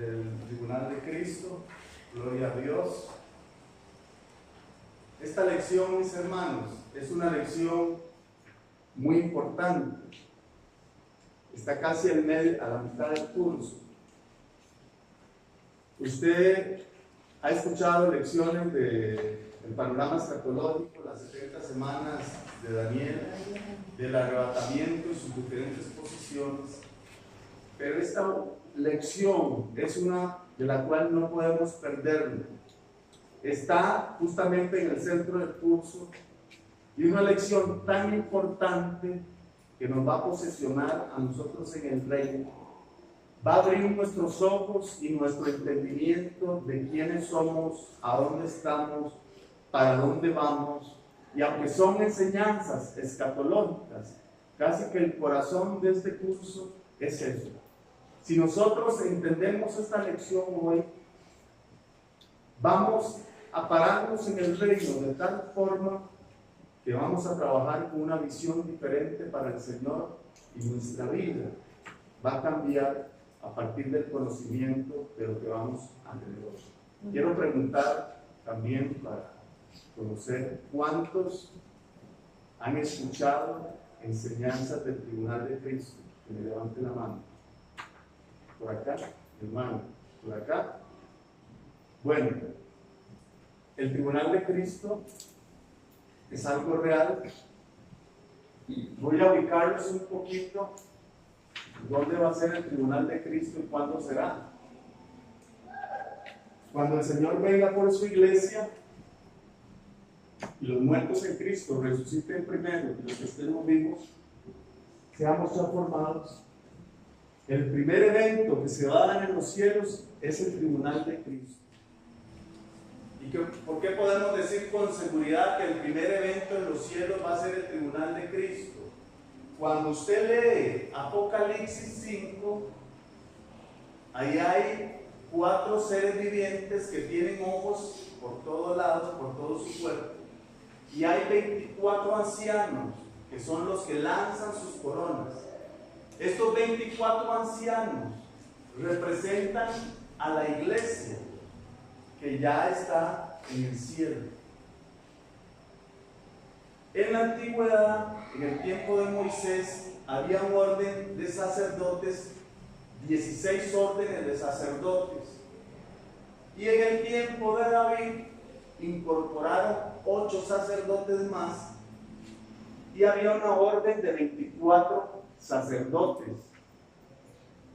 el tribunal de Cristo. Gloria a Dios. Esta lección, mis hermanos, es una lección muy importante. Está casi a la mitad del curso. Usted ha escuchado lecciones del panorama escatológico, las 70 semanas de Daniel, del arrebatamiento y sus diferentes posiciones. Pero esta lección es una de la cual no podemos perdernos. Está justamente en el centro del curso y una lección tan importante que nos va a posesionar a nosotros en el reino. Va a abrir nuestros ojos y nuestro entendimiento de quiénes somos, a dónde estamos, para dónde vamos. Y aunque son enseñanzas escatológicas, casi que el corazón de este curso es eso. Si nosotros entendemos esta lección hoy, vamos a pararnos en el reino de tal forma que vamos a trabajar con una visión diferente para el Señor y nuestra vida va a cambiar a partir del conocimiento de lo que vamos a tener hoy. Quiero preguntar también para conocer cuántos han escuchado enseñanzas del Tribunal de Cristo. Que me levanten la mano. Por acá, hermano, por acá. Bueno, el Tribunal de Cristo es algo real. Voy a ubicarlos un poquito. ¿Dónde va a ser el Tribunal de Cristo y cuándo será? Cuando el Señor venga por su iglesia y los muertos en Cristo resuciten primero y los que estemos vivos seamos transformados. El primer evento que se va a dar en los cielos es el Tribunal de Cristo. ¿Y por qué podemos decir con seguridad que el primer evento en los cielos va a ser el Tribunal de Cristo? Cuando usted lee Apocalipsis 5, ahí hay 4 seres vivientes que tienen ojos por todos lados, por todo su cuerpo. Y hay 24 ancianos, que son los que lanzan sus coronas. Estos 24 ancianos representan a la iglesia que ya está en el cielo. En la antigüedad, en el tiempo de Moisés, había un orden de sacerdotes, 16 órdenes de sacerdotes. Y en el tiempo de David, incorporaron 8 sacerdotes más y había una orden de 24 sacerdotes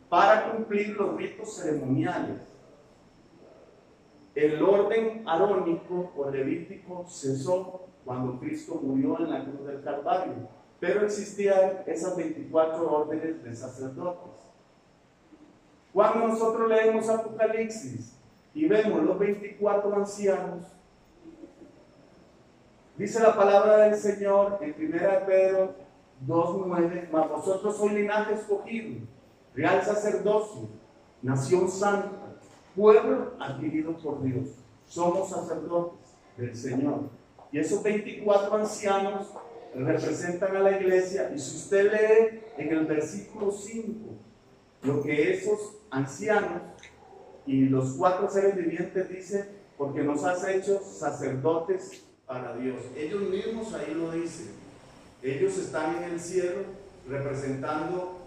para cumplir los ritos ceremoniales. El orden arónico o levítico cesó cuando Cristo murió en la cruz del Calvario, pero existían esas 24 órdenes de sacerdotes. Cuando nosotros leemos Apocalipsis y vemos los 24 ancianos, dice la palabra del Señor en 1 Pedro 2:9, mas vosotros sois linaje escogido, real sacerdocio, nación santa, pueblo adquirido por Dios. Somos sacerdotes del Señor. Y esos 24 ancianos representan a la iglesia. Y si usted lee en el versículo 5 lo que esos ancianos y los 4 seres vivientes dicen, porque nos has hecho sacerdotes para Dios. Ellos mismos ahí lo dicen. Ellos están en el cielo representando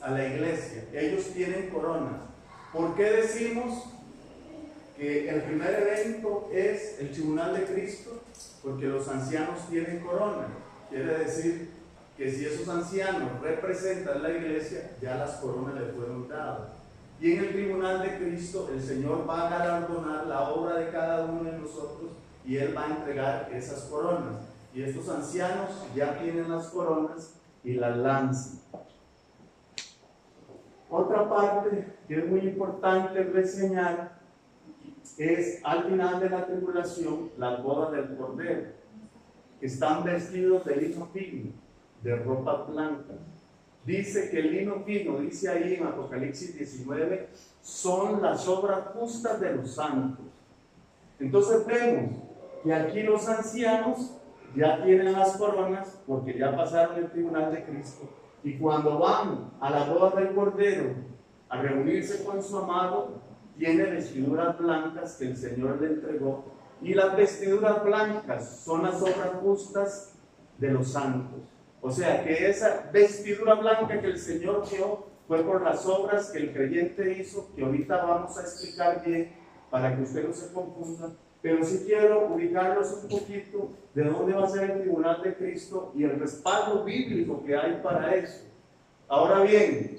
a la iglesia. Ellos tienen coronas. ¿Por qué decimos que el primer evento es el Tribunal de Cristo? Porque los ancianos tienen corona. Quiere decir que si esos ancianos representan la iglesia, ya las coronas le fueron dadas. Y en el Tribunal de Cristo el Señor va a galardonar la obra de cada uno de nosotros y Él va a entregar esas coronas. Y estos ancianos ya tienen las coronas y las lanzan. Otra parte que es muy importante reseñar es al final de la tribulación las bodas del Cordero. Están vestidos de lino fino, de ropa blanca. Dice que el lino fino, dice ahí en Apocalipsis 19, son las obras justas de los santos. Entonces vemos que aquí los ancianos ya tienen las coronas porque ya pasaron el Tribunal de Cristo. Y cuando van a la boda del Cordero a reunirse con su amado, tiene vestiduras blancas que el Señor le entregó, y las vestiduras blancas son las obras justas de los santos. O sea que esa vestidura blanca que el Señor dio fue por las obras que el creyente hizo, que ahorita vamos a explicar bien para que usted no se confunda, pero sí quiero ubicarlos un poquito de dónde va a ser el tribunal de Cristo y el respaldo bíblico que hay para eso. Ahora bien,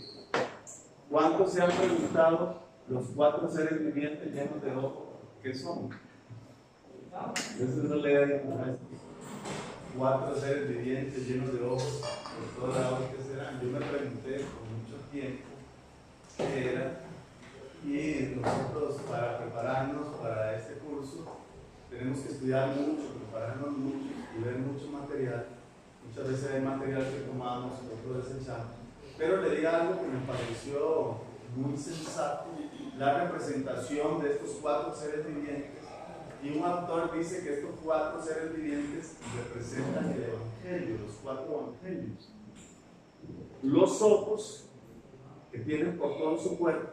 ¿cuántos se han preguntado los 4 seres vivientes llenos de ojos qué son? Eso no le da ninguna. 4 seres vivientes llenos de ojos por todos lados, ¿qué serán? Yo me pregunté por mucho tiempo qué era, y nosotros, para prepararnos para este curso, tenemos que estudiar mucho, prepararnos mucho y ver mucho material. Muchas veces hay material que tomamos, otros desechamos. Pero le diga algo que me pareció muy sensato: la representación de estos 4 seres vivientes. Y un autor dice que estos 4 seres vivientes representan el Evangelio, los 4 Evangelios. Los ojos que tienen por todo su cuerpo,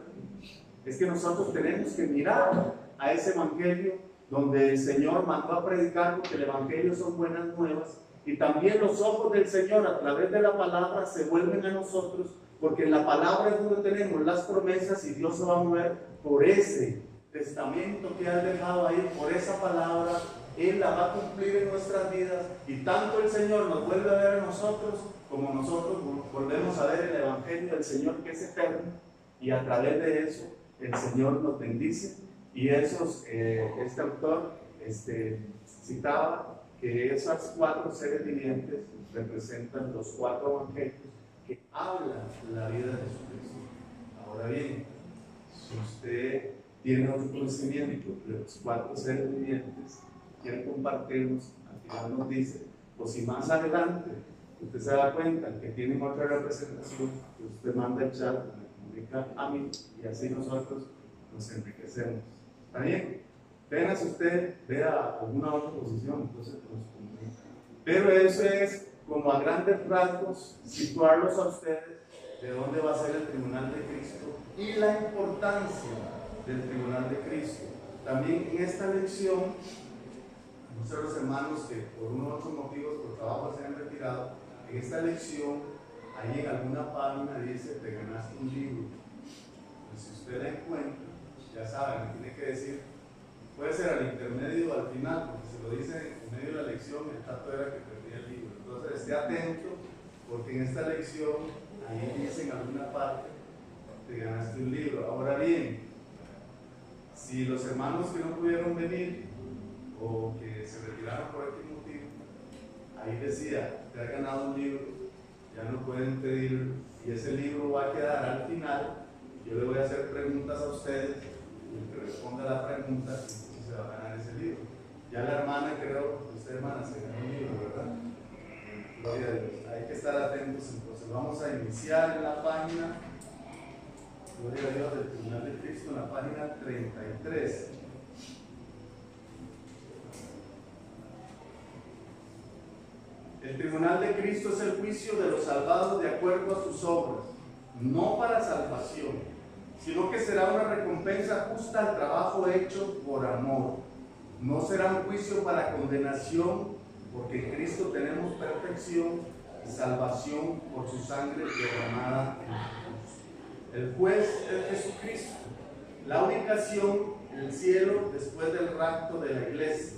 es que nosotros tenemos que mirar a ese Evangelio donde el Señor mandó a predicar, porque el Evangelio son buenas nuevas, y también los ojos del Señor a través de la palabra se vuelven a nosotros, porque en la palabra es donde tenemos las promesas, y Dios se va a mover por ese testamento que ha dejado ahí, por esa palabra. Él la va a cumplir en nuestras vidas, y tanto el Señor nos vuelve a ver a nosotros como nosotros volvemos a ver el Evangelio del Señor, que es eterno, y a través de eso el Señor nos bendice. Y este autor citaba que esas 4 seres vivientes representan los 4 evangelios que hablan la vida de Jesucristo. Ahora bien, si usted tiene otro conocimiento de los 4 seres vivientes, quiere compartirnos, al final nos dice, o si más adelante usted se da cuenta que tienen otra representación, que usted manda el chat, me comunica a mí, y así nosotros nos enriquecemos. ¿Está bien? Apenas usted vea alguna otra posición, entonces nos comunica. Pero eso es como a grandes rasgos situarlos a ustedes de dónde va a ser el tribunal de Cristo y la importancia del tribunal de Cristo. También en esta lección, muchos los hermanos que por unos otros motivos, por trabajo, se han retirado, en esta lección, ahí en alguna página dice: te ganaste un libro. Pues si usted la encuentra, ya saben, tiene que decir, puede ser al intermedio o al final, porque si lo dice en medio de la lección, el trato era que perdía el libro. Entonces esté atento, porque en esta lección, ahí dice en alguna parte, te ganaste un libro. Ahora bien, si los hermanos que no pudieron venir o que se retiraron por este motivo, ahí decía, te has ganado un libro, ya no pueden pedir, y ese libro va a quedar al final. Yo le voy a hacer preguntas a ustedes, y el que responda la pregunta, entonces se va a ganar ese libro. Ya la hermana, creo, usted hermana, se ganó un libro, ¿verdad? Gloria a Dios. Hay que estar atentos. Entonces vamos a iniciar en la página, gloria a Dios, del Tribunal de Cristo, en la página 33. El Tribunal de Cristo es el juicio de los salvados de acuerdo a sus obras, no para salvación, sino que será una recompensa justa al trabajo hecho por amor. No será un juicio para condenación, porque en Cristo tenemos perfección y salvación por su sangre derramada en la cruz. El juez es Jesucristo, la ubicación en el cielo después del rapto de la iglesia,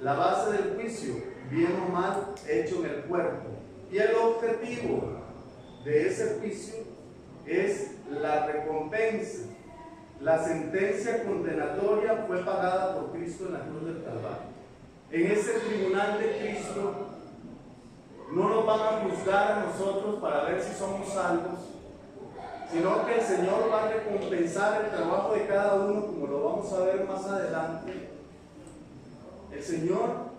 la base del juicio, bien o mal, hecho en el cuerpo. Y el objetivo de ese juicio es la recompensa. La sentencia condenatoria fue pagada por Cristo en la cruz del Calvario. En ese tribunal de Cristo no nos van a juzgar a nosotros para ver si somos salvos, sino que el Señor va a recompensar el trabajo de cada uno, como lo vamos a ver más adelante. El Señor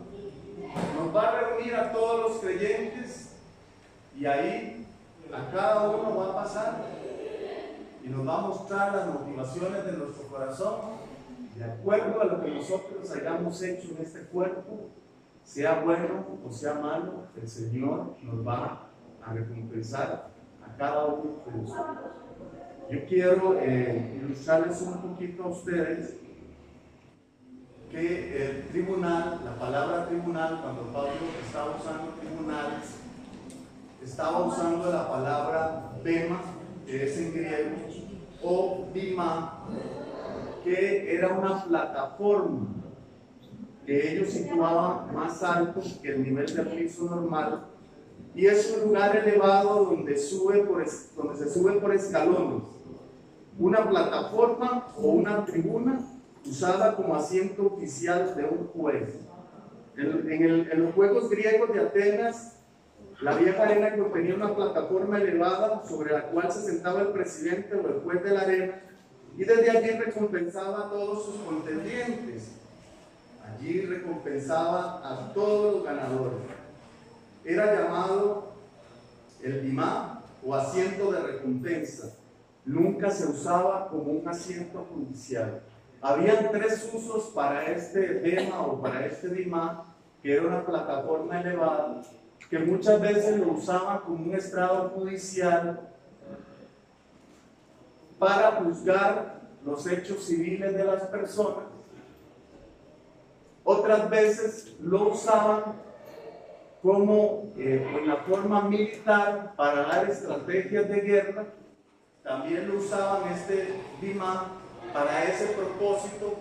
nos va a reunir a todos los creyentes, y ahí a cada uno va a pasar y nos va a mostrar las motivaciones de nuestro corazón de acuerdo a lo que nosotros hayamos hecho en este cuerpo, sea bueno o sea malo. El Señor nos va a recompensar a cada uno de nosotros. Yo quiero ilustrarles un poquito a ustedes que el tribunal, la palabra tribunal, cuando Pablo estaba usando tribunales, estaba usando la palabra bema, que es en griego, o bima, que era una plataforma que ellos situaban más alto que el nivel del piso normal, y es un lugar elevado donde se sube por escalones, una plataforma o una tribuna usada como asiento oficial de un juez. En los Juegos Griegos de Atenas, la vieja arena contenía una plataforma elevada sobre la cual se sentaba el presidente o el juez de la arena, y desde allí recompensaba a todos sus contendientes. Allí recompensaba a todos los ganadores. Era llamado el bimá o asiento de recompensa. Nunca se usaba como un asiento judicial. Habían tres usos para este bema o para este bimá, que era una plataforma elevada, que muchas veces lo usaban como un estrado judicial para juzgar los hechos civiles de las personas. Otras veces lo usaban como en la forma militar para dar estrategias de guerra. También lo usaban este bimá para ese propósito,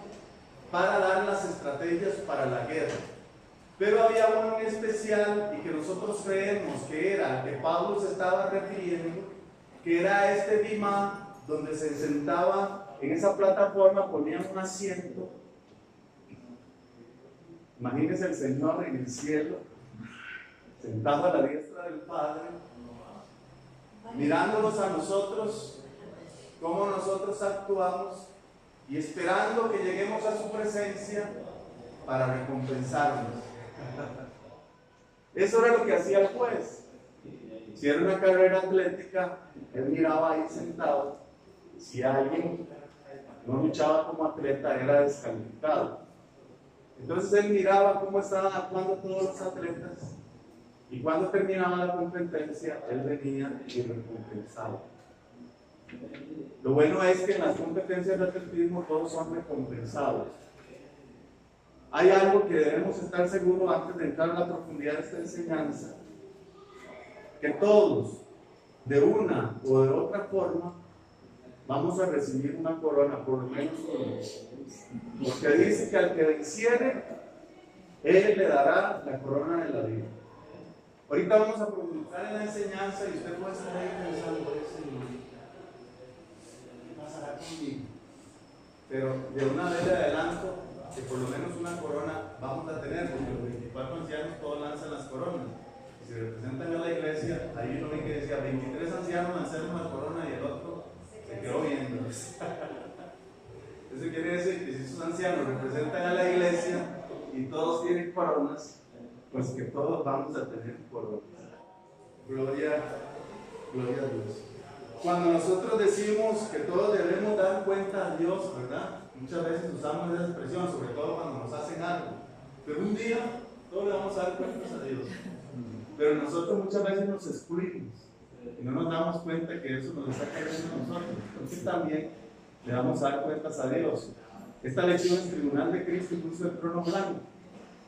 para dar las estrategias para la guerra. Pero había uno en especial y que nosotros creemos que era al que Pablo se estaba refiriendo, que era este bimá donde se sentaba en esa plataforma, ponían un asiento. Imagínense el Señor en el cielo, sentado a la diestra del Padre, mirándonos a nosotros, cómo nosotros actuamos y esperando que lleguemos a su presencia para recompensarnos. Eso era lo que hacía el juez. Si era una carrera atlética, él miraba ahí sentado. Si alguien no luchaba como atleta, era descalificado. Entonces él miraba cómo estaban actuando todos los atletas, y cuando terminaba la competencia, él venía y recompensaba. Lo bueno es que en las competencias de atletismo todos son recompensados. Hay algo que debemos estar seguros antes de entrar a la profundidad de esta enseñanza, que todos, de una o de otra forma, vamos a recibir una corona, por lo menos uno. Porque dice que al que venciere, él le dará la corona de la vida. Ahorita vamos a profundizar en la enseñanza y usted puede estar ahí pensando, ¿qué pasará conmigo? Pero de una vez de adelanto, que por lo menos una corona vamos a tener, porque los 24 ancianos todos lanzan las coronas. Y si representan a la iglesia, ahí lo vi que decía 23 ancianos lanzaron la corona y el otro se quedó viendo. Eso quiere decir que si esos ancianos representan a la iglesia y todos tienen coronas, pues que todos vamos a tener coronas. Gloria a Dios. Cuando nosotros decimos que todos debemos dar cuenta a Dios, ¿verdad? Muchas veces usamos esa expresión, sobre todo cuando nos hacen algo. Pero un día todos le vamos a dar cuentas a Dios. Pero nosotros muchas veces nos excluimos y no nos damos cuenta que eso nos está cayendo a nosotros. Entonces también le vamos a dar cuentas a Dios. Esta lección es tribunal de Cristo, incluso el trono blanco.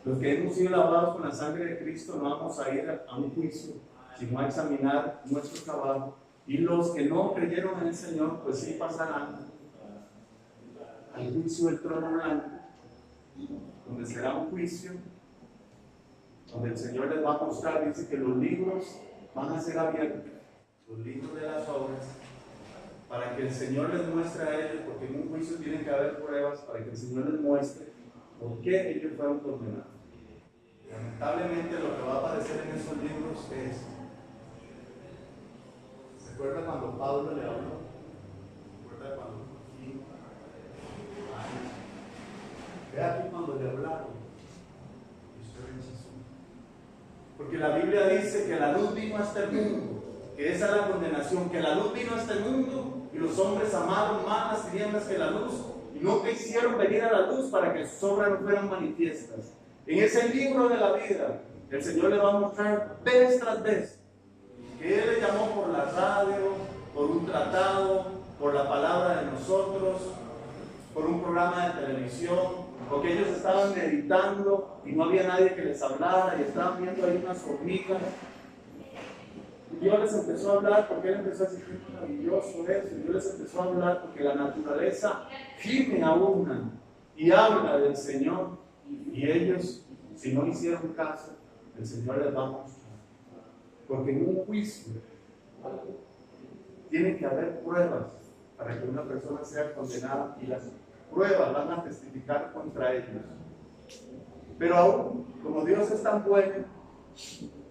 Los que hemos sido lavados con la sangre de Cristo no vamos a ir a un juicio, sino a examinar nuestro trabajo. Y los que no creyeron en el Señor, pues sí pasarán al juicio del trono blanco, donde será un juicio, donde el Señor les va a mostrar, dice que los libros van a ser abiertos, los libros de las obras, para que el Señor les muestre a ellos, porque en un juicio tienen que haber pruebas, para que el Señor les muestre por qué ellos fueron condenados. Lamentablemente lo que va a aparecer en esos libros es, ¿se acuerda cuando Pablo le habló? ¿Se acuerda cuando aquí? Ve aquí cuando le hablaron y usted rechazó. Porque la Biblia dice que la luz vino hasta el mundo, que esa es la condenación, que la luz vino hasta el mundo y los hombres amaron más las tinieblas que la luz y no quisieron venir a la luz para que sus obras no fueran manifiestas. En ese libro de la vida, el Señor le va a mostrar vez tras vez que Él le llamó por la radio, por un tratado, por la palabra de nosotros, por un programa de televisión, porque ellos estaban meditando y no había nadie que les hablara y estaban viendo ahí unas hormigas. Y Dios les empezó a hablar porque Él empezó a decir que es maravilloso eso. Y Dios les empezó a hablar porque la naturaleza gime a una y habla del Señor. Y ellos, si no hicieron caso, el Señor les va a mostrar. Porque en un juicio tiene que haber pruebas para que una persona sea condenada y las pruebas van a testificar contra ellos. Pero aún, como Dios es tan bueno,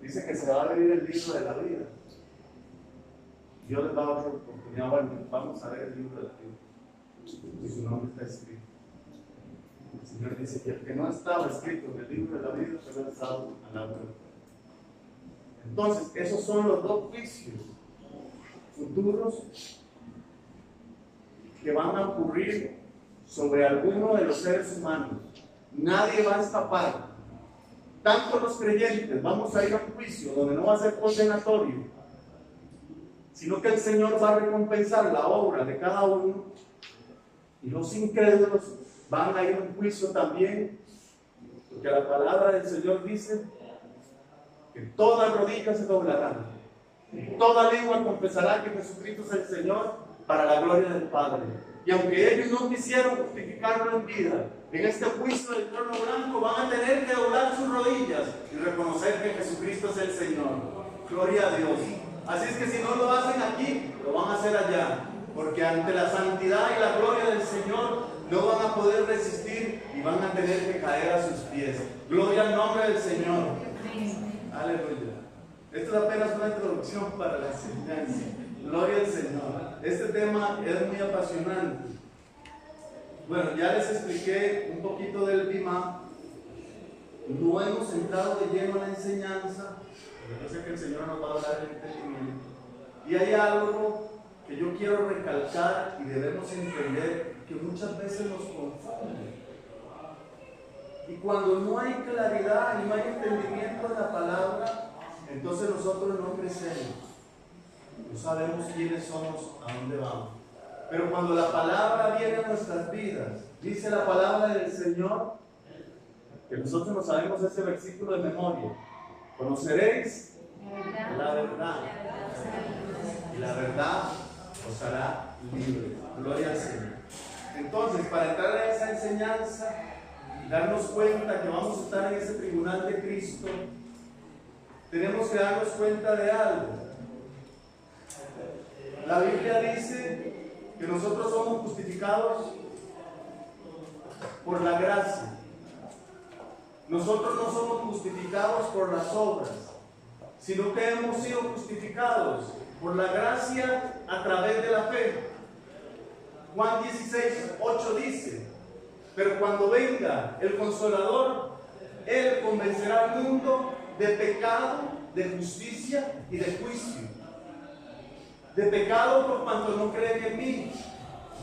dice que se va a abrir el libro de la vida. Dios les va a dar otra oportunidad. Bueno, vamos a ver el libro de la vida. Y su nombre está escrito. El Señor dice que el que no estaba escrito en el libro de la vida se ha estado al lado del Padre. Entonces, esos son los dos juicios futuros que van a ocurrir sobre alguno de los seres humanos. Nadie va a escapar. Tanto los creyentes vamos a ir a un juicio donde no va a ser condenatorio, sino que el Señor va a recompensar la obra de cada uno, y los incrédulos van a ir a un juicio también, porque la palabra del Señor dice que toda rodilla se doblará y toda lengua confesará que Jesucristo es el Señor, para la gloria del Padre. Y aunque ellos no quisieron justificarlo en vida, en este juicio del trono blanco van a tener que doblar sus rodillas y reconocer que Jesucristo es el Señor. Gloria a Dios. Así es que si no lo hacen aquí, lo van a hacer allá, porque ante la santidad y la gloria del Señor no van a poder resistir y van a tener que caer a sus pies. Gloria al nombre del Señor. Aleluya. Esto es apenas una introducción para la enseñanza. Gloria al Señor. Este tema es muy apasionante. Bueno, ya les expliqué un poquito del Bimá. No hemos entrado de lleno a la enseñanza. Yo sé que el Señor nos va a hablar del entendimiento. Y hay algo que yo quiero recalcar y debemos entender, que muchas veces nos confunde. Y cuando no hay claridad y no hay entendimiento de la palabra, entonces nosotros no crecemos. No sabemos quiénes somos, a dónde vamos. Pero cuando la palabra viene a nuestras vidas, dice la palabra del Señor, que nosotros no sabemos ese versículo de memoria. Conoceréis la verdad, y la verdad os hará libres. Gloria al Señor. Entonces, para entrar a esa enseñanza y darnos cuenta que vamos a estar en ese tribunal de Cristo, tenemos que darnos cuenta de algo. La Biblia dice que nosotros somos justificados por la gracia. Nosotros no somos justificados por las obras, sino que hemos sido justificados por la gracia a través de la fe. Juan 16:8 dice: pero cuando venga el Consolador, Él convencerá al mundo de pecado, de justicia y de juicio. De pecado por cuanto no creen en mí,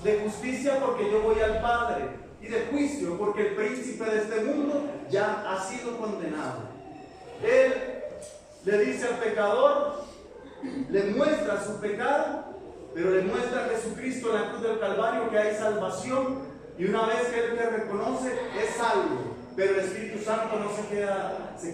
de justicia porque yo voy al Padre, y de juicio porque el príncipe de este mundo ya ha sido condenado. Él le dice al pecador, le muestra su pecado, pero le muestra a Jesucristo en la cruz del Calvario que hay salvación, y una vez que él le reconoce, es salvo. Pero el Espíritu Santo no se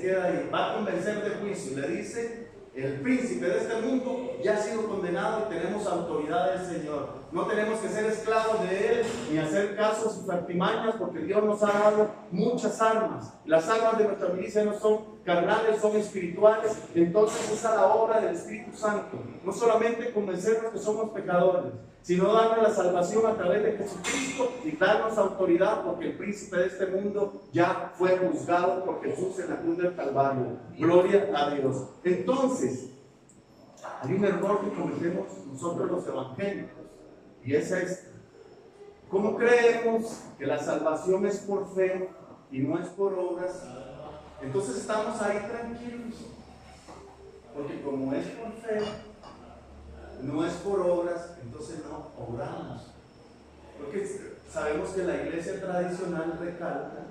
queda ahí, va a convencer de juicio. Le dice: el príncipe de este mundo ya ha sido condenado y tenemos autoridad del Señor. No tenemos que ser esclavos de Él ni hacer caso a sus artimañas, porque Dios nos ha dado muchas armas. Las armas de nuestra milicia no son carnales, son espirituales. Entonces esa es la obra del Espíritu Santo. No solamente convencernos que somos pecadores, sino darnos la salvación a través de Jesucristo y darnos autoridad, porque el príncipe de este mundo ya fue juzgado por Jesús en la cruz del Calvario. Gloria a Dios. Entonces, hay un error que cometemos nosotros los evangélicos, y es este: ¿cómo creemos que la salvación es por fe y no es por obras? Entonces estamos ahí tranquilos, porque como es por fe, no es por obras, entonces no obramos. Porque sabemos que la iglesia tradicional recalca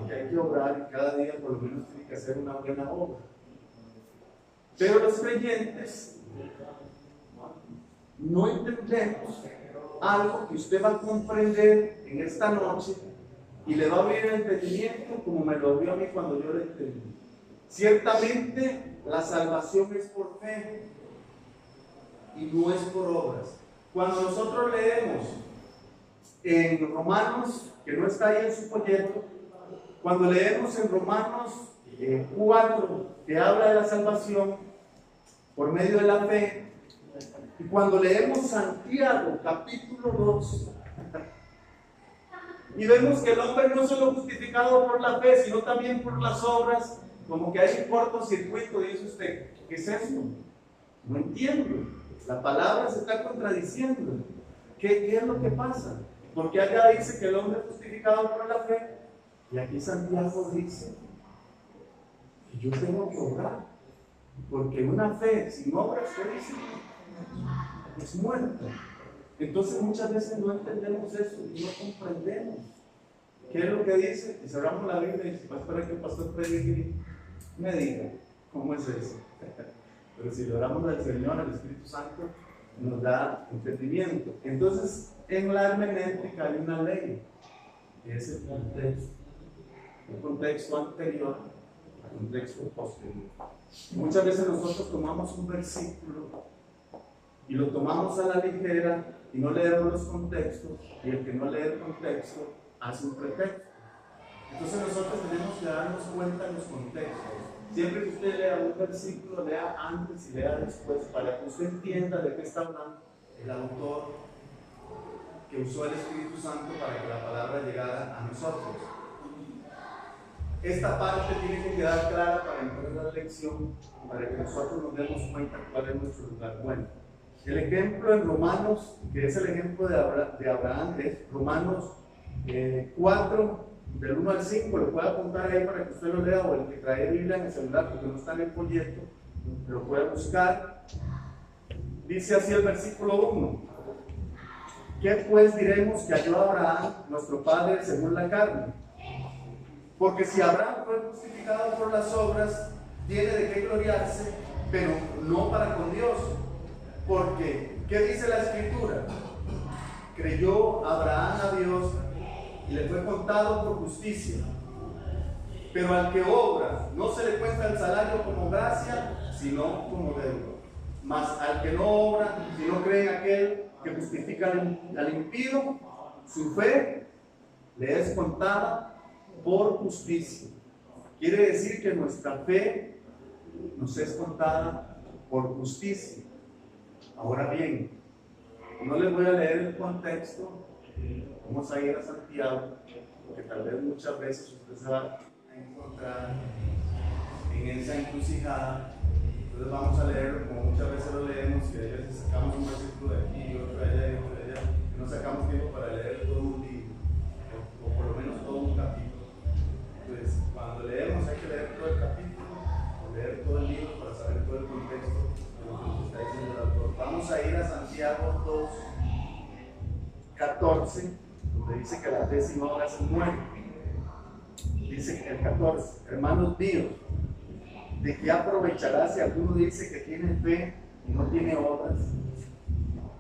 que hay que obrar y cada día por lo menos tiene que hacer una buena obra. Pero los creyentes no entendemos algo que usted va a comprender en esta noche y le va a abrir el entendimiento como me lo abrió a mí cuando yo lo entendí. Ciertamente la salvación es por fe y no es por obras. Cuando nosotros leemos en Romanos, que no está ahí en su folleto, cuando leemos en Romanos 4, que habla de la salvación por medio de la fe, y cuando leemos Santiago capítulo 2, y vemos que el hombre no solo justificado por la fe, sino también por las obras, como que hay un cortocircuito, y dice usted, ¿qué es esto? No entiendo, la palabra se está contradiciendo. ¿Qué es lo que pasa? Porque allá dice que el hombre es justificado por la fe, y aquí Santiago dice que yo tengo que obrar, porque una fe sin obras, ¿qué dice? Es muerta. Entonces muchas veces no entendemos eso y no comprendemos qué es lo que dice. Y cerramos la Biblia y dice, va a esperar que el pastor predique y me diga cómo es eso. Pero si lo oramos al Señor, el Espíritu Santo nos da entendimiento. Entonces en la hermenéutica hay una ley, que es el contexto. Un contexto anterior al contexto posterior. Muchas veces nosotros tomamos un versículo y lo tomamos a la ligera y no leemos los contextos, y el que no lee el contexto hace un pretexto. Entonces nosotros tenemos que darnos cuenta de los contextos. Siempre que usted lea un versículo, lea antes y lea después, para que usted entienda de qué está hablando el autor que usó el Espíritu Santo para que la palabra llegara a nosotros. Esta parte tiene que quedar clara para entrar a la lección, para que nosotros nos demos cuenta cuál es nuestro lugar. Bueno, el ejemplo en Romanos, que es el ejemplo de Abraham, es Romanos 4, del 1 al 5, lo puede apuntar ahí para que usted lo lea, o el que trae Biblia en el celular, porque no está en el folleto, lo puede buscar. Dice así el versículo 1: ¿qué pues diremos que halló Abraham, nuestro padre, según la carne? Porque si Abraham fue justificado por las obras, tiene de qué gloriarse, pero no para con Dios. Porque, ¿qué dice la Escritura? Creyó Abraham a Dios y le fue contado por justicia. Pero al que obra, no se le cuenta el salario como gracia, sino como deuda. Mas al que no obra, si no cree en aquel que justifica al impío, su fe le es contada por justicia. Quiere decir que nuestra fe nos es contada por justicia. Ahora bien, no les voy a leer el contexto, vamos a ir a Santiago, porque tal vez muchas veces usted se va a encontrar en esa encrucijada. Entonces vamos a leerlo como muchas veces lo leemos, y a veces sacamos un versículo de aquí y otro de allá y otro de allá, y no sacamos tiempo para leer todo un libro, o por lo menos todo un capítulo. Entonces, cuando leemos hay que leer todo el capítulo, o leer todo el libro para saber todo el contexto de lo que nos está diciendo el autor. Vamos a ir a Santiago 2, 14, donde dice que la fe sin obras es muerte. Dice el 14: hermanos míos, ¿de qué aprovechará si alguno dice que tiene fe y no tiene obras?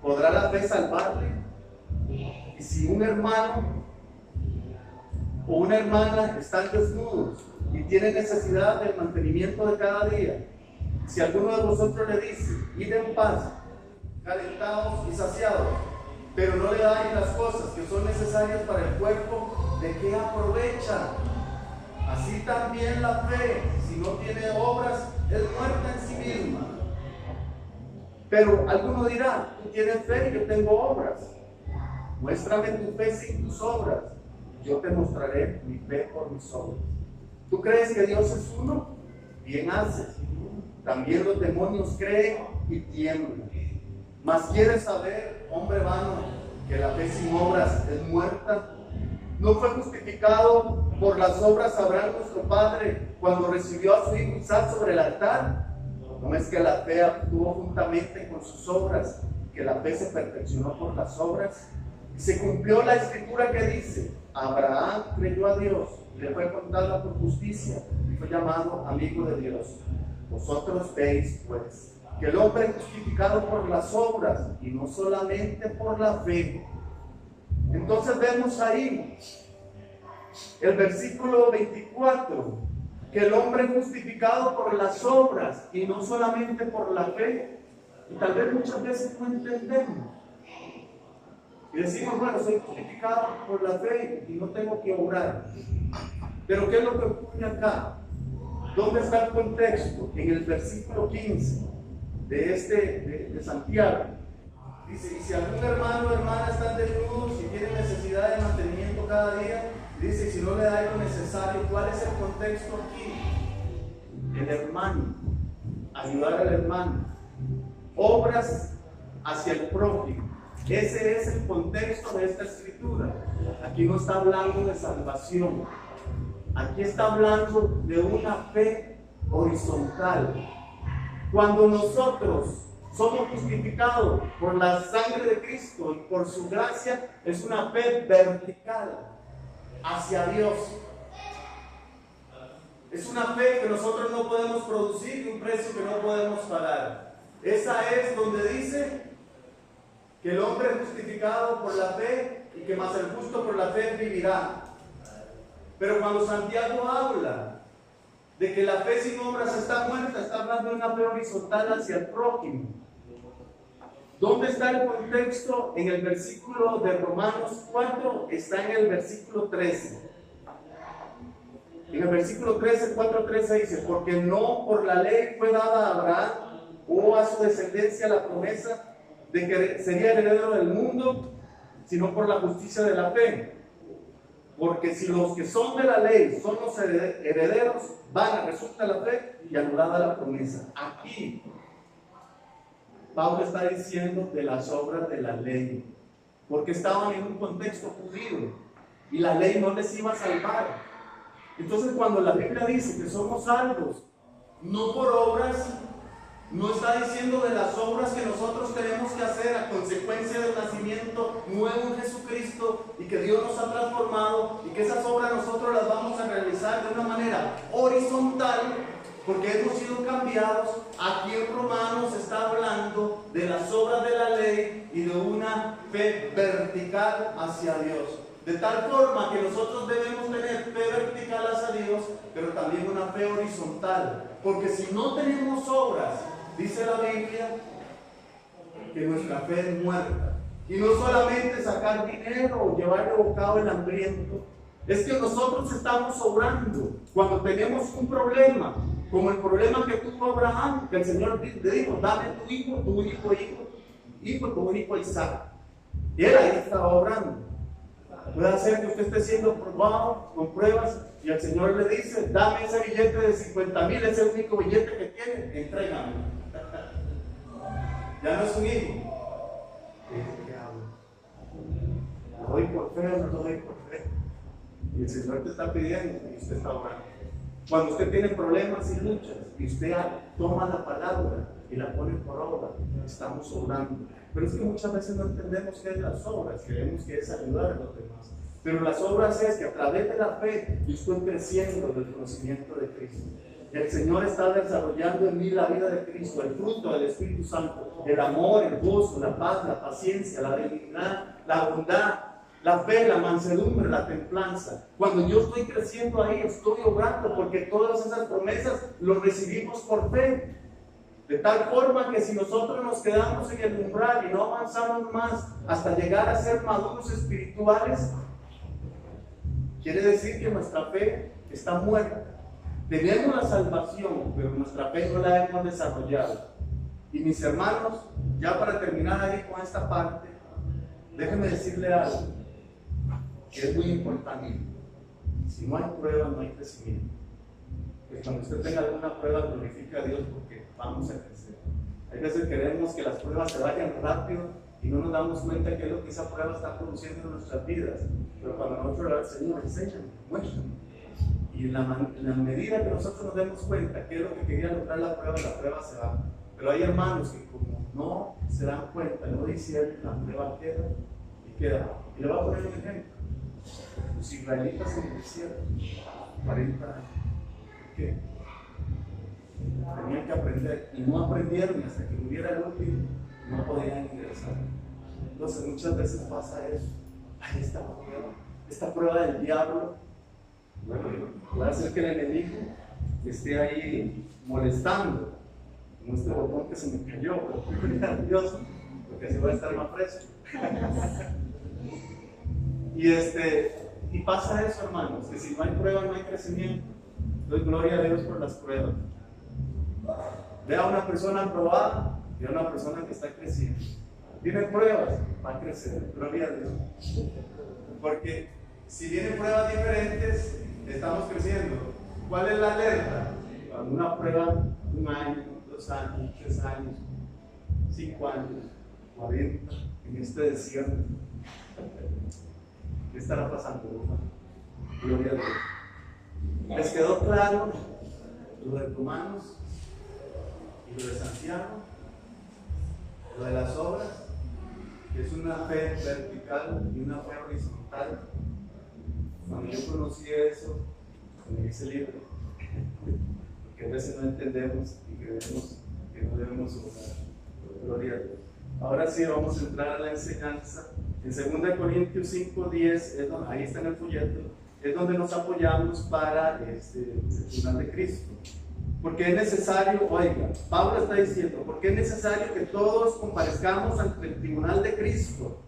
¿Podrá la fe salvarle? Y si un hermano o una hermana están desnudos y tienen necesidad del mantenimiento de cada día, si alguno de vosotros le dice, id en paz, calentados y saciados, pero no le dais las cosas que son necesarias para el cuerpo, ¿de qué aprovecha? Así también la fe, si no tiene obras, es muerta en sí misma. Pero alguno dirá, tú tienes fe y yo tengo obras. Muéstrame tu fe sin tus obras. Yo te mostraré mi fe por mis obras. ¿Tú crees que Dios es uno? Bien haces. También los demonios creen y tiemblan. Mas quieres saber, hombre vano, que la fe sin obras es muerta. ¿No fue justificado por las obras Abraham nuestro padre cuando recibió a su hijo Isaac sobre el altar? ¿No es que la fe actuó juntamente con sus obras, que la fe se perfeccionó por las obras? Y se cumplió la escritura que dice, Abraham creyó a Dios, le fue contada por justicia y fue llamado amigo de Dios. Vosotros veis pues que el hombre es justificado por las obras y no solamente por la fe. Entonces vemos ahí el versículo 24, que el hombre es justificado por las obras y no solamente por la fe. Y tal vez muchas veces no entendemos. Y decimos, bueno, soy justificado por la fe y no tengo que obrar. Pero ¿qué es lo que ocurre acá? ¿Dónde está el contexto? En el versículo 15 de Santiago. Dice, y si algún hermano o hermana están desnudos y tienen necesidad de mantenimiento cada día, dice, si no le da lo necesario, ¿cuál es el contexto aquí? El hermano, ayudar al hermano, obras hacia el prójimo. Ese es el contexto de esta escritura. Aquí no está hablando de salvación, aquí está hablando de una fe horizontal. Cuando nosotros somos justificados por la sangre de Cristo y por su gracia, es una fe vertical hacia Dios. Es una fe que nosotros no podemos producir y un precio que no podemos pagar. Esa es donde dice que el hombre es justificado por la fe y que más el justo por la fe vivirá. Pero cuando Santiago habla de que la fe sin obras está muerta, está hablando de una fe horizontal hacia el prójimo. ¿Dónde está el contexto? En el versículo de Romanos 4, está en el versículo 13. En el versículo 13, 4:13 dice, porque no por la ley fue dada a Abraham o a su descendencia la promesa de que sería heredero del mundo, sino por la justicia de la fe. Porque si los que son de la ley son los herederos, resulta la fe y anulada la promesa. Aquí Pablo está diciendo de las obras de la ley, porque estaban en un contexto judío y la ley no les iba a salvar. Entonces cuando la Biblia dice que somos salvos, no por obras, no está diciendo de las obras que nosotros tenemos que hacer a consecuencia del nacimiento nuevo en Jesucristo y que Dios nos ha transformado y que esas obras nosotros las vamos a realizar de una manera horizontal porque hemos sido cambiados. Aquí en Romanos está hablando de las obras de la ley y de una fe vertical hacia Dios. De tal forma que nosotros debemos tener fe vertical hacia Dios, pero también una fe horizontal. Porque si no tenemos obras, dice la Biblia, que nuestra fe es muerta. Y no solamente sacar dinero o llevar de bocado el hambriento, es que nosotros estamos obrando cuando tenemos un problema, como el problema que tuvo Abraham, que el Señor le dijo, dame tu único hijo, tu único Isaac. Y él ahí estaba obrando. Puede ser que usted esté siendo probado con pruebas y el Señor le dice, dame ese billete de 50,000, ese único billete que tiene, entrégame. Ya no es un hijo. ¿Qué hago? ¿Lo doy por fe o no lo doy por fe? Y el Señor te está pidiendo y usted está orando. Cuando usted tiene problemas y luchas y usted toma la palabra y la pone por obra, estamos obrando. Pero es que muchas veces no entendemos qué es las obras, creemos que es ayudar a los demás. Pero las obras es que a través de la fe yo estoy creciendo del conocimiento de Cristo. El Señor está desarrollando en mí la vida de Cristo, el fruto del Espíritu Santo, el amor, el gozo, la paz, la paciencia, la benignidad, la bondad, la fe, la mansedumbre, la templanza. Cuando yo estoy creciendo ahí, estoy obrando porque todas esas promesas las recibimos por fe. De tal forma que si nosotros nos quedamos en el umbral y no avanzamos más hasta llegar a ser maduros espirituales, quiere decir que nuestra fe está muerta. Tenemos la salvación, pero nuestra fe no la hemos desarrollado. Y mis hermanos, ya para terminar ahí con esta parte, déjenme decirle algo que es muy importante. Si no hay prueba, no hay crecimiento. Que cuando usted tenga alguna prueba, glorifique a Dios porque vamos a crecer. Hay veces queremos que las pruebas se vayan rápido y no nos damos cuenta de qué es lo que esa prueba está produciendo en nuestras vidas. Pero cuando nosotros le Señor, enséñame, muéstrame. Y en la medida que nosotros nos demos cuenta qué es lo que quería lograr la prueba se va. Pero hay hermanos que como no se dan cuenta, no dicen, la prueba queda y queda. Y le voy a poner un ejemplo. Los israelitas en el desierto, 40 años. ¿Por qué? tenían que aprender y no aprendieron, y hasta que muriera el último no podían ingresar. Entonces muchas veces pasa eso. Ay, esta prueba del diablo, bueno, puede hacer que el enemigo esté ahí molestando, como este botón que se me cayó, pero gloria a Dios, porque así va a estar más fresco. Y pasa eso, hermanos, que si no hay prueba no hay crecimiento. Doy gloria a Dios por las pruebas. Ve a una persona aprobada y a una persona que está creciendo. Tiene pruebas, va a crecer, gloria a Dios. Porque si vienen pruebas diferentes, estamos creciendo. ¿Cuál es la alerta? Cuando una prueba, 1 año, 2 años, 3 años, 5 años, 40, en este desierto. ¿Qué estará pasando, hermano? Gloria a Dios. ¿Les quedó claro lo de Romanos y lo de Santiago? Lo de las obras, que es una fe vertical y una fe horizontal. Cuando yo conocí eso, me hice libre, porque a veces no entendemos y creemos que no debemos obrar. Gloria a Dios. Ahora sí, vamos a entrar a la enseñanza. En 2 Corintios 5:10, ahí está en el folleto, es donde nos apoyamos para el tribunal de Cristo. Porque es necesario, oiga, Pablo está diciendo, porque es necesario que todos comparezcamos ante el tribunal de Cristo,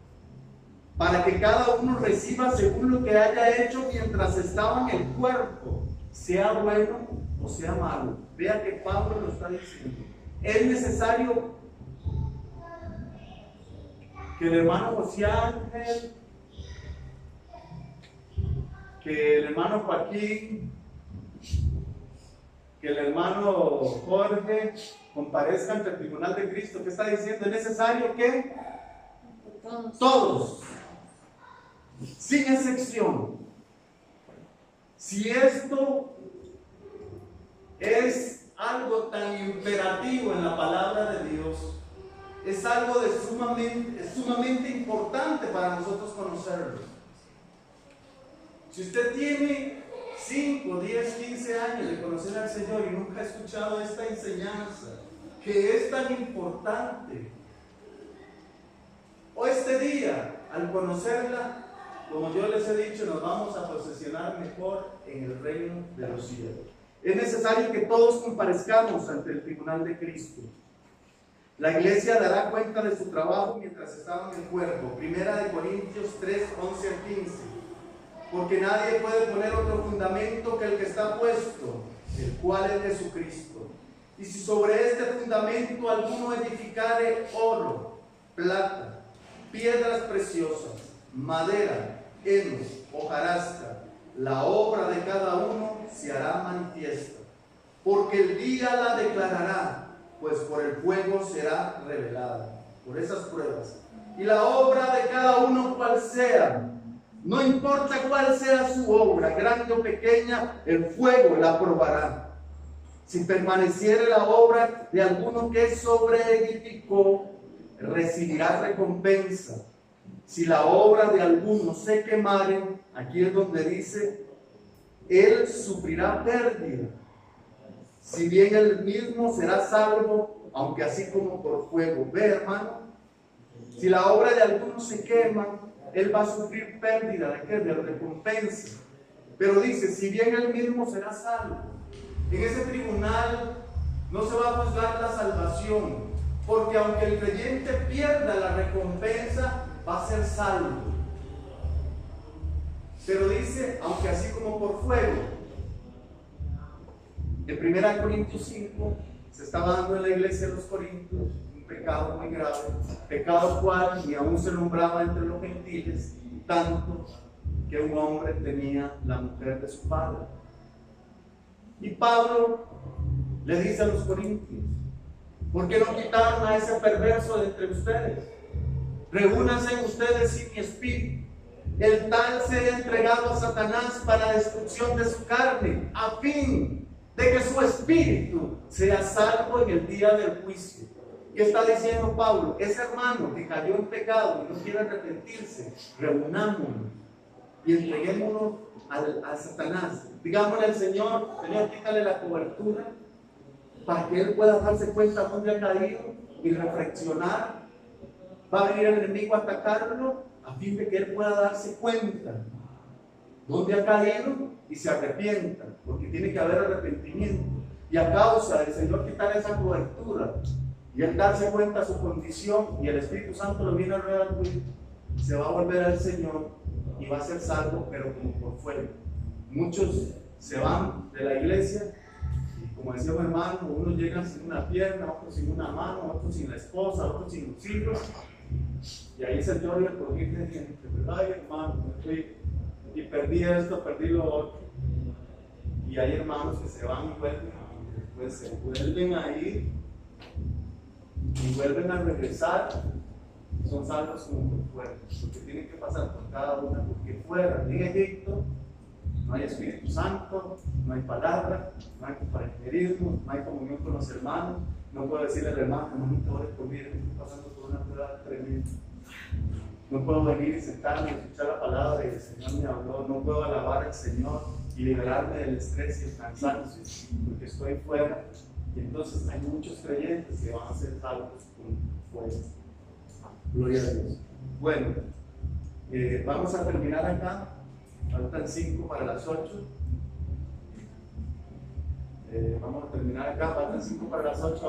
para que cada uno reciba según lo que haya hecho mientras estaba en el cuerpo, sea bueno o sea malo. Vea que Pablo lo está diciendo. Es necesario que el hermano José Ángel, que el hermano Joaquín, que el hermano Jorge comparezcan ante el tribunal de Cristo. ¿Qué está diciendo? Es necesario que todos, sin excepción. Si esto es algo tan imperativo en la palabra de Dios, es algo sumamente importante para nosotros conocerlo. Si usted tiene 5, 10, 15 años de conocer al Señor y nunca ha escuchado esta enseñanza, que es tan importante, o este día, al conocerla, como yo les he dicho, nos vamos a posesionar mejor en el reino de los cielos. Es necesario que todos comparezcamos ante el tribunal de Cristo. La iglesia dará cuenta de su trabajo mientras estaba en el cuerpo. 1 Corintios 3, 11 al 15. Porque nadie puede poner otro fundamento que el que está puesto, el cual es Jesucristo. Y si sobre este fundamento alguno edificare oro, plata, piedras preciosas, madera, heno, hojarasca, la obra de cada uno se hará manifiesta, porque el día la declarará, pues por el fuego será revelada, por esas pruebas. Y la obra de cada uno cual sea, no importa cuál sea su obra, grande o pequeña, el fuego la probará. Si permaneciere la obra de alguno que sobreedificó, recibirá recompensa. Si la obra de alguno se quemare, aquí es donde dice, él sufrirá pérdida. Si bien él mismo será salvo, aunque así como por fuego. Ve, hermano, si la obra de alguno se quema, él va a sufrir pérdida. ¿De qué? De recompensa. Pero dice, si bien él mismo será salvo. En ese tribunal no se va a juzgar la salvación, porque aunque el creyente pierda la recompensa, va a ser salvo. Pero dice, aunque así como por fuego. En 1 Corintios 5 se estaba dando en la iglesia de los Corintios un pecado muy grave, pecado cual ni aún se nombraba entre los gentiles, tanto que un hombre tenía la mujer de su padre. Y Pablo le dice a los corintios, ¿por qué no quitaron a ese perverso de entre ustedes? Reúnanse ustedes sin mi espíritu. El tal sea entregado a Satanás para destrucción de su carne, a fin de que su espíritu sea salvo en el día del juicio. ¿Qué está diciendo Pablo? Ese hermano que cayó en pecado y no quiere arrepentirse, reunámonos y entreguémonos a Satanás. Digámosle al Señor, Señor, quítale la cobertura, para que él pueda darse cuenta dónde ha caído y reflexionar. Va a venir el enemigo a atacarlo a fin de que él pueda darse cuenta dónde ha caído y se arrepienta, porque tiene que haber arrepentimiento. Y a causa del Señor quitar esa cobertura y él darse cuenta de su condición y el Espíritu Santo lo viene a redarguir, se va a volver al Señor y va a ser salvo, pero como por fuera. Muchos se van de la iglesia y, como decía un hermano, unos llegan sin una pierna, otros sin una mano, otros sin la esposa, otros sin los hijos, y ahí se llora el corriente de gente. Ay, hermano, me fui y perdí esto, perdí lo otro. Y hay hermanos que se van y vuelven, y después se vuelven a ir y vuelven a regresar. Son salvos como por fuera, porque tienen que pasar por cada una, porque fuera en Egipto no hay Espíritu Santo, no hay palabra, no hay compañerismo, no hay comunión con los hermanos. No puedo decirle al hermano, hermanito, ore por mí, estoy pasando por una prueba tremenda. No puedo venir y sentarme y escuchar la palabra y el Señor me habló. No puedo alabar al Señor y liberarme del estrés y el cansancio, porque estoy fuera. Y entonces hay muchos creyentes que van a ser salvos por fuera. Gloria a Dios. Bueno, vamos a terminar acá. Faltan 5 para las 8. Vamos a terminar acá. Faltan 5 para las 8.